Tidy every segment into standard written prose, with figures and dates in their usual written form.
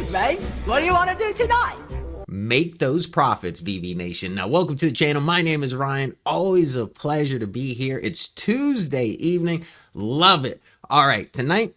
evening. What do you want to do tonight? Make those profits, VV Nation. Now, welcome to the channel. My name is Ryan. Always a pleasure to be here. It's Tuesday evening. Love it. All right, tonight,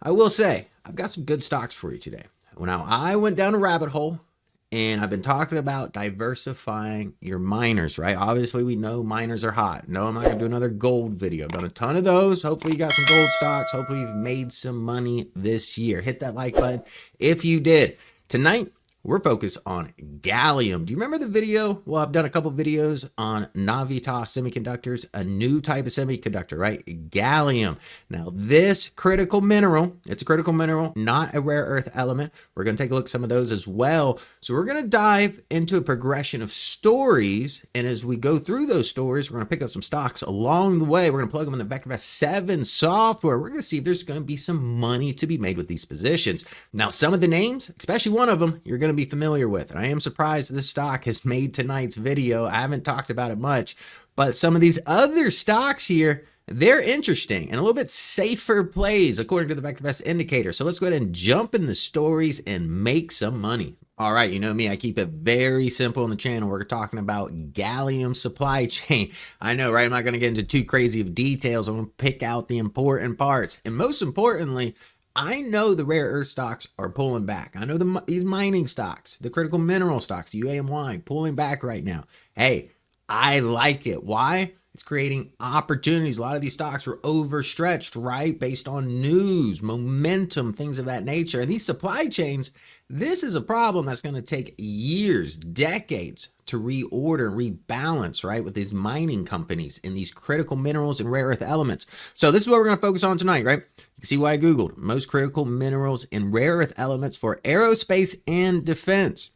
I will say, I've got some good stocks for you today. Now, I went down a rabbit hole, and I've been talking about diversifying your miners, right? Obviously, we know miners are hot. No, I'm not going to do another gold video. I've done a ton of those. Hopefully, you got some gold stocks. Hopefully, you've made some money this year. Hit that like button if you did. Tonight, we're focused on gallium. Do you remember the video? Well, I've done a couple videos on Navitas semiconductors, a new type of semiconductor, right? Gallium. Now, this critical mineral, it's a critical mineral, not a rare earth element. We're going to take a look at some of those as well. So we're going to dive into a progression of stories. And as we go through those stories, we're going to pick up some stocks along the way. We're going to plug them in the VectorVest 7 software. We're going to see if there's going to be some money to be made with these positions. Now, some of the names, especially one of them, you're going to be familiar with. And I am surprised this stock has made tonight's video. I haven't talked about it much, but some of these other stocks here, they're interesting and a little bit safer plays according to the VectorVest indicator. So let's go ahead and jump in the stories and make some money. All right, you know me, I keep it very simple on the channel. We're talking about gallium supply chain. I know, right? I'm not going to get into too crazy of details. I'm going to pick out the important parts. And most importantly, I know the rare earth stocks are pulling back. I know these mining stocks, the critical mineral stocks, the UAMY, pulling back right now. Hey, I like it. Why? It's creating opportunities. A lot of these stocks are overstretched, right? Based on news, momentum, things of that nature. And these supply chains, this is a problem that's going to take years, decades to reorder, rebalance, right? With these mining companies in these critical minerals and rare earth elements. So this is what we're going to focus on tonight, right? You see what I Googled, most critical minerals and rare earth elements for aerospace and defense.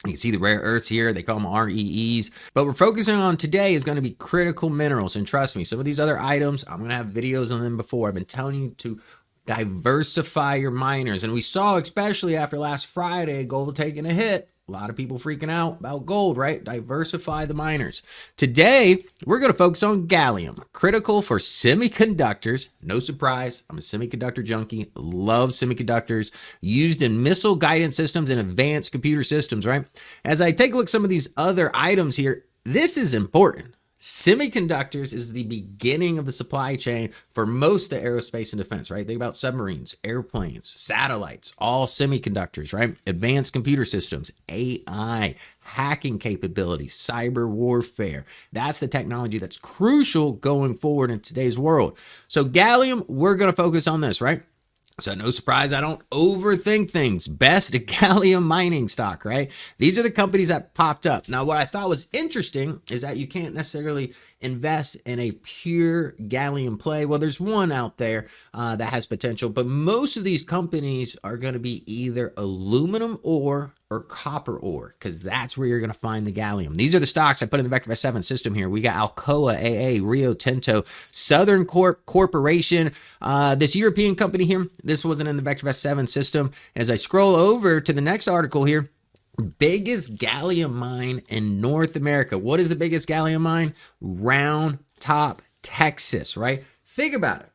You can see the rare earths here. They call them REEs. But we're focusing on today is going to be critical minerals. And trust me, some of these other items, I'm going to have videos on them before. I've been telling you to diversify your miners. And we saw, especially after last Friday, gold taking a hit. A lot of people freaking out about gold, right? Diversify the miners. Today, we're going to focus on gallium, critical for semiconductors. No surprise, I'm a semiconductor junkie. Love semiconductors used in missile guidance systems and advanced computer systems, right? As I take a look at some of these other items here, this is important. Semiconductors is the beginning of the supply chain for most of aerospace and defense, right? Think about submarines, airplanes, satellites, all semiconductors, right? Advanced computer systems, AI, hacking capabilities, cyber warfare. That's the technology that's crucial going forward in today's world. So gallium, we're going to focus on this, right? So no surprise, I don't overthink things. Best gallium mining stock, right? These are the companies that popped up. Now, what I thought was interesting is that you can't necessarily invest in a pure gallium play. Well, there's one out there that has potential, but most of these companies are going to be either aluminum ore or copper ore, because that's where you're going to find the gallium. These are the stocks I put in the VectorVest 7 system here. We got Alcoa, AA, Rio Tinto, Southern Corporation, this European company here. This wasn't in the VectorVest 7 system. As I scroll over to the next article here, biggest gallium mine in North America. What is the biggest gallium mine? Round Top, Texas, right? Think about it.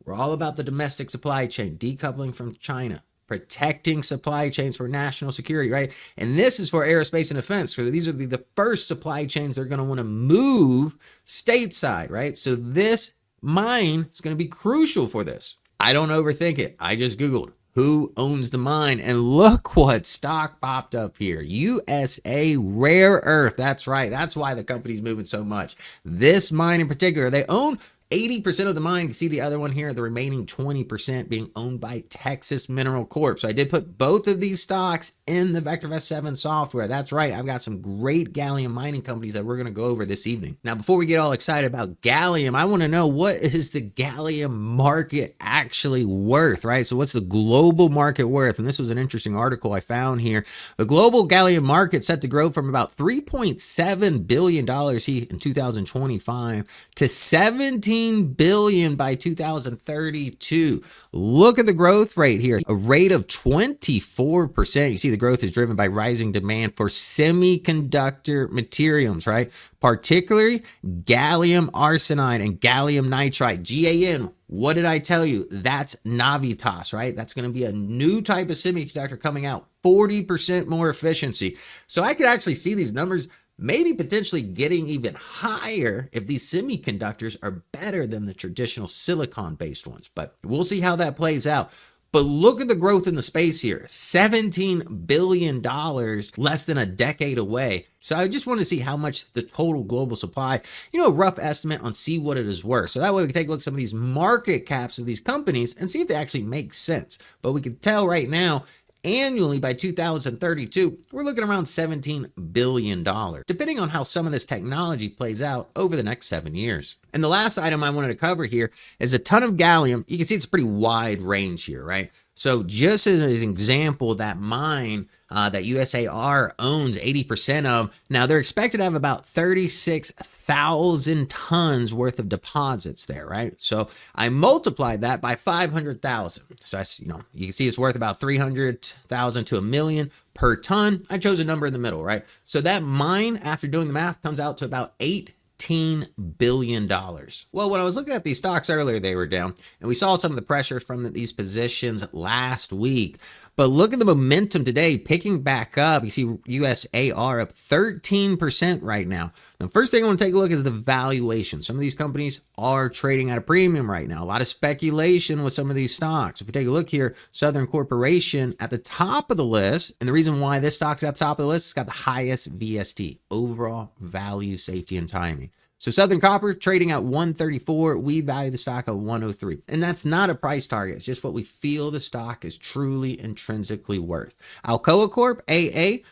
We're all about the domestic supply chain, decoupling from China, protecting supply chains for national security, right? And this is for aerospace and defense. So these would be the first supply chains they're going to want to move stateside, right? So this mine is going to be crucial for this. I don't overthink it. I just Googled who owns the mine, and look what stock popped up here. USA Rare Earth. That's right. That's why the company's moving so much. This mine in particular, they own 80% of the mine. You can see the other one here, the remaining 20% being owned by Texas Mineral Corp. So I did put both of these stocks in the VectorVest 7 software. That's right. I've got some great gallium mining companies that we're going to go over this evening. Now, before we get all excited about gallium, I want to know, what is the gallium market actually worth, right? So what's the global market worth? And this was an interesting article I found here. The global gallium market set to grow from about $3.7 billion in 2025 to $17 billion by 2032. Look at the growth rate here, a rate of 24%. You see the growth is driven by rising demand for semiconductor materials, right? Particularly gallium arsenide and gallium nitride, GaN. What did I tell you? That's Navitas, right? That's going to be a new type of semiconductor coming out 40% more efficiency. So I could actually see these numbers maybe potentially getting even higher if these semiconductors are better than the traditional silicon-based ones. But we'll see how that plays out. But look at the growth in the space here, $17 billion less than a decade away. So I just want to see how much the total global supply, a rough estimate on see what it is worth. So that way we can take a look at some of these market caps of these companies and see if they actually make sense. But we can tell right now, annually by 2032, we're looking around $17 billion, depending on how some of this technology plays out over the next 7 years. And the last item I wanted to cover here is a ton of gallium. You can see it's a pretty wide range here, right? So just as an example, that mine that USAR owns 80% of, now they're expected to have about 36,000 tons worth of deposits there, right? So I multiplied that by 500,000. So I, you can see it's worth about 300,000 to $1 million per ton. I chose a number in the middle, right? So that mine, after doing the math, comes out to about $18 billion. Well, when I was looking at these stocks earlier, they were down, and we saw some of the pressure from these positions last week. But look at the momentum today picking back up. You see USAR up 13% right now. The first thing I want to take a look is the valuation. Some of these companies are trading at a premium right now. A lot of speculation with some of these stocks. If we take a look here, Southern Corporation at the top of the list. And the reason why this stock's at the top of the list, it's got the highest VST, overall value, safety, and timing. So Southern Copper trading at 134. We value the stock at 103. And that's not a price target. It's just what we feel the stock is truly intrinsically worth. Alcoa Corp, AA,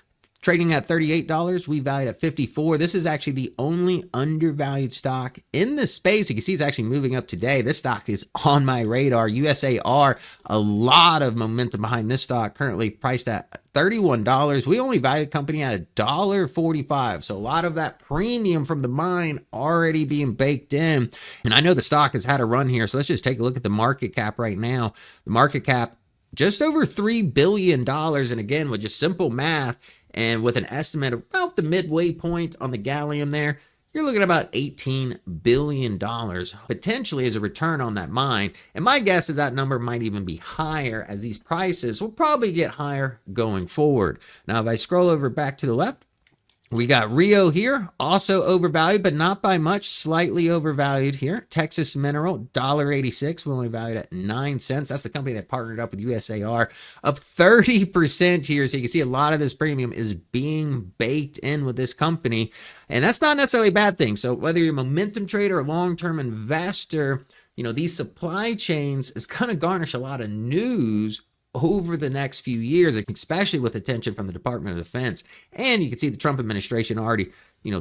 trading at $38. We valued at $54. This is actually the only undervalued stock in this space. You can see it's actually moving up today. This stock is on my radar. USAR, a lot of momentum behind this stock, currently priced at $31. We only value the company at $1.45. So a lot of that premium from the mine already being baked in. And I know the stock has had a run here. So let's just take a look at the market cap right now. The market cap, just over $3 billion. And again, with just simple math, and with an estimate of about the midway point on the gallium there, you're looking at about $18 billion potentially as a return on that mine. And my guess is that number might even be higher, as these prices will probably get higher going forward. Now, if I scroll over back to the left, we got Rio here, also overvalued, but not by much, slightly overvalued here. Texas Mineral, $1.86, we only valued at 9 cents. That's the company that partnered up with USAR, up 30% here. So you can see a lot of this premium is being baked in with this company. And that's not necessarily a bad thing. So whether you're a momentum trader or long-term investor, these supply chains is going to garnish a lot of news over the next few years, especially with attention from the Department of Defense. And you can see the Trump administration already,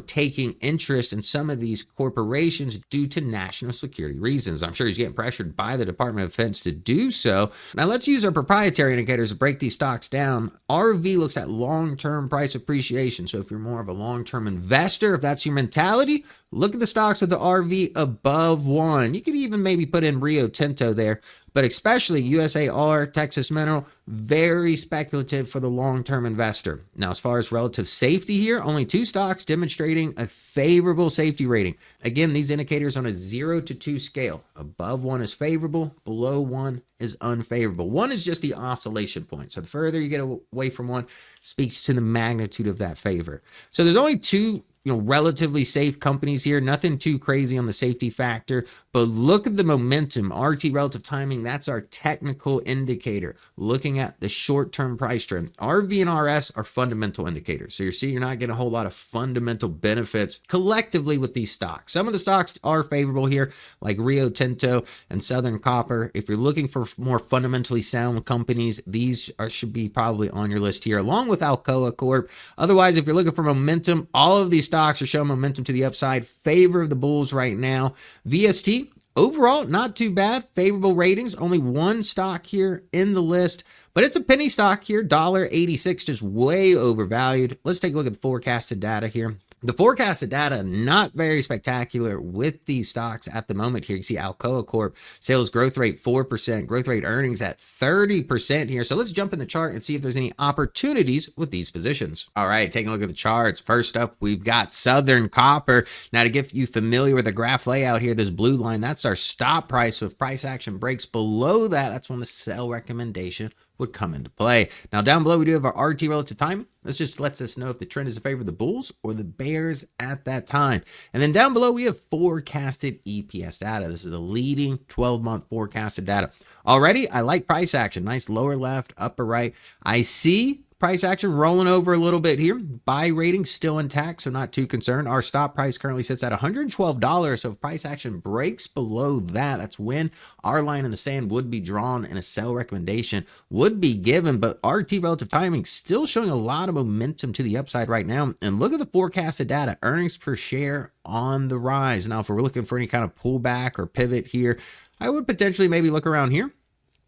taking interest in some of these corporations due to national security reasons. I'm sure he's getting pressured by the Department of Defense to do so. Now let's use our proprietary indicators to break these stocks down. RV looks at long-term price appreciation. So if you're more of a long-term investor, if that's your mentality, look at the stocks with the RV above 1. You could even maybe put in Rio Tinto there, but especially USAR, Texas Mineral, very speculative for the long-term investor. Now, as far as relative safety here, only 2 stocks demonstrating a favorable safety rating. Again, these indicators on a 0 to 2 scale. Above 1 is favorable, below 1 is unfavorable. 1 is just the oscillation point. So the further you get away from 1, speaks to the magnitude of that favor. So there's only 2 relatively safe companies here. Nothing too crazy on the safety factor, but look at the momentum. RT relative timing, that's our technical indicator. Looking at the short-term price trend. RV and RS are fundamental indicators. So you're not getting a whole lot of fundamental benefits collectively with these stocks. Some of the stocks are favorable here, like Rio Tinto and Southern Copper. If you're looking for more fundamentally sound companies, these should be probably on your list here, along with Alcoa Corp. Otherwise, if you're looking for momentum, all of these stocks are showing momentum to the upside, favor of the bulls right now. VST, overall, not too bad. Favorable ratings, only 1 stock here in the list, but it's a penny stock here, $1.86, just way overvalued. Let's take a look at the forecasted data here. The forecasted data, not very spectacular with these stocks at the moment here. You see Alcoa Corp, sales growth rate 4%, growth rate earnings at 30% here. So let's jump in the chart and see if there's any opportunities with these positions. All right, taking a look at the charts. First up, we've got Southern Copper. Now, to get you familiar with the graph layout here, this blue line, that's our stop price. So if price action breaks below that, that's when the sell recommendation would come into play. Now down below we do have our RT relative timing. This just lets us know if the trend is in favor of the bulls or the bears at that time. And then down below we have forecasted EPS data. This is the leading 12-month forecasted data. Already, I like price action. Nice lower left, upper right. I see price action rolling over a little bit here. Buy rating still intact, so not too concerned. Our stop price currently sits at $112. So if price action breaks below that, that's when our line in the sand would be drawn and a sell recommendation would be given. But RT relative timing still showing a lot of momentum to the upside right now. And look at the forecasted data, earnings per share on the rise. Now, if we're looking for any kind of pullback or pivot here, I would potentially maybe look around here.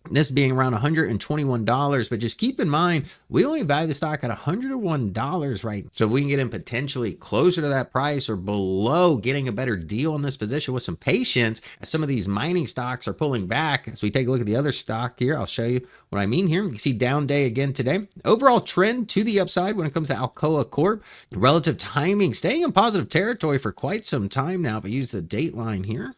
This being around $121, but just keep in mind, we only value the stock at $101, right? So if we can get in potentially closer to that price or below, getting a better deal in this position with some patience, as some of these mining stocks are pulling back. As we take a look at the other stock here, I'll show you what I mean here. You can see down day again today. Overall trend to the upside when it comes to Alcoa Corp. Relative timing, staying in positive territory for quite some time now, but use the date line here.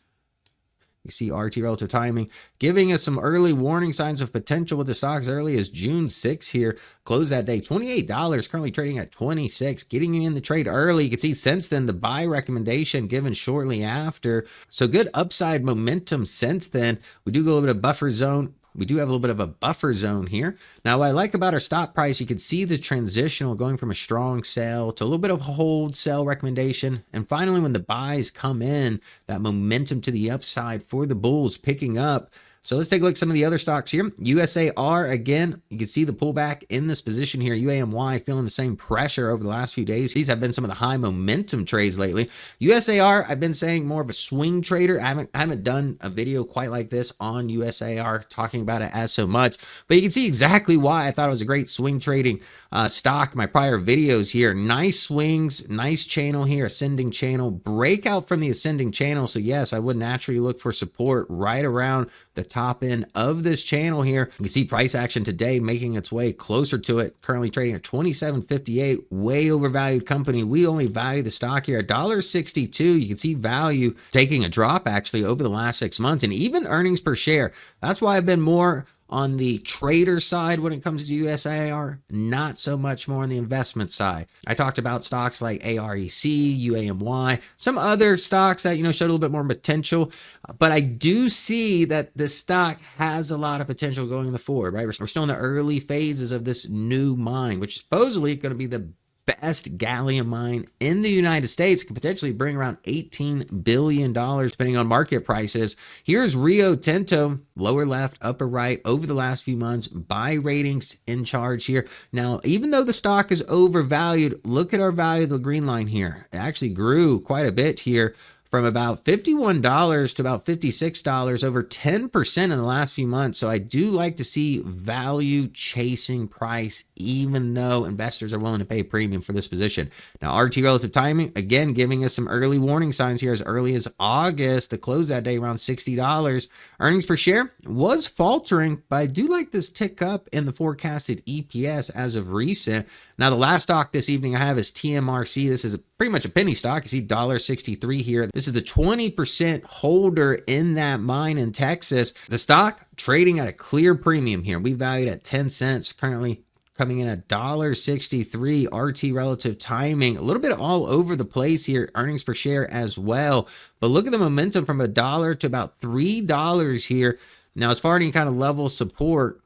You see RT relative timing giving us some early warning signs of potential with the stock as early as June 6 here. Close that day, $28, currently trading at $26, getting you in the trade early. You can see since then the buy recommendation given shortly after. So good upside momentum since then. We do go a little bit of buffer zone. We do have a little bit of a buffer zone here. Now, what I like about our stop price, you can see the transitional going from a strong sell to a little bit of hold sell recommendation. And finally, when the buys come in, that momentum to the upside for the bulls picking up. So let's take a look at some of the other stocks here. USAR, again, you can see the pullback in this position here. UAMY feeling the same pressure over the last few days. These have been some of the high momentum trades lately. USAR, I've been saying more of a swing trader. I haven't done a video quite like this on USAR talking about it as so much, but you can see exactly why I thought it was a great swing trading stock in my prior videos here. Nice swings, nice channel here, ascending channel, breakout from the ascending channel. So yes, I would naturally look for support right around the top end of this channel here. You can see price action today making its way closer to it, currently trading at $27.58, way overvalued company. We only value the stock here at $1.62. You can see value taking a drop actually over the last 6 months, and even earnings per share. That's why I've been more on the trader side when it comes to USAR, not so much more on the investment side. I talked about stocks like AREC, UAMY, some other stocks that, showed a little bit more potential, but I do see that this stock has a lot of potential going in the forward, right? We're still in the early phases of this new mine, which is supposedly going to be the best gallium mine in the United States. Could potentially bring around $18 billion depending on market prices. Here's Rio Tinto, lower left, upper right, over the last few months, buy ratings in charge here. Now, even though the stock is overvalued, look at our value of the green line here. It actually grew quite a bit here, from about $51 to about $56, over 10% in the last few months. So I do like to see value chasing price, even though investors are willing to pay a premium for this position. Now, RT relative timing, again, giving us some early warning signs here as early as August to close that day around $60. Earnings per share was faltering, but I do like this tick up in the forecasted EPS as of recent. Now, the last stock this evening I have is TMRC. This is pretty much a penny stock. You see $1.63 here. This is the 20% holder in that mine in Texas. The stock trading at a clear premium here. We valued at 10 cents, currently coming in at $1.63. RT relative timing, a little bit all over the place here. Earnings per share as well. But look at the momentum from $1 to about $3 here. Now, as far as any kind of level support,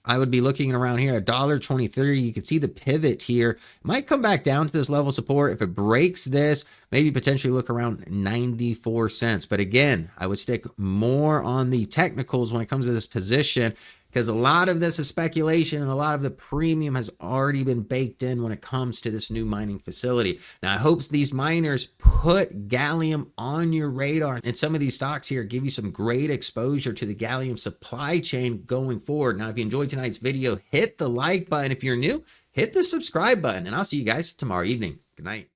I would be looking around here at $1.23. You can see the pivot here. It might come back down to this level of support. If it breaks this, maybe potentially look around 94 cents. But again, I would stick more on the technicals when it comes to this position, because a lot of this is speculation and a lot of the premium has already been baked in when it comes to this new mining facility. Now, I hope these miners put gallium on your radar, and some of these stocks here give you some great exposure to the gallium supply chain going forward. Now, if you enjoyed tonight's video, hit the like button. If you're new, hit the subscribe button, and I'll see you guys tomorrow evening. Good night.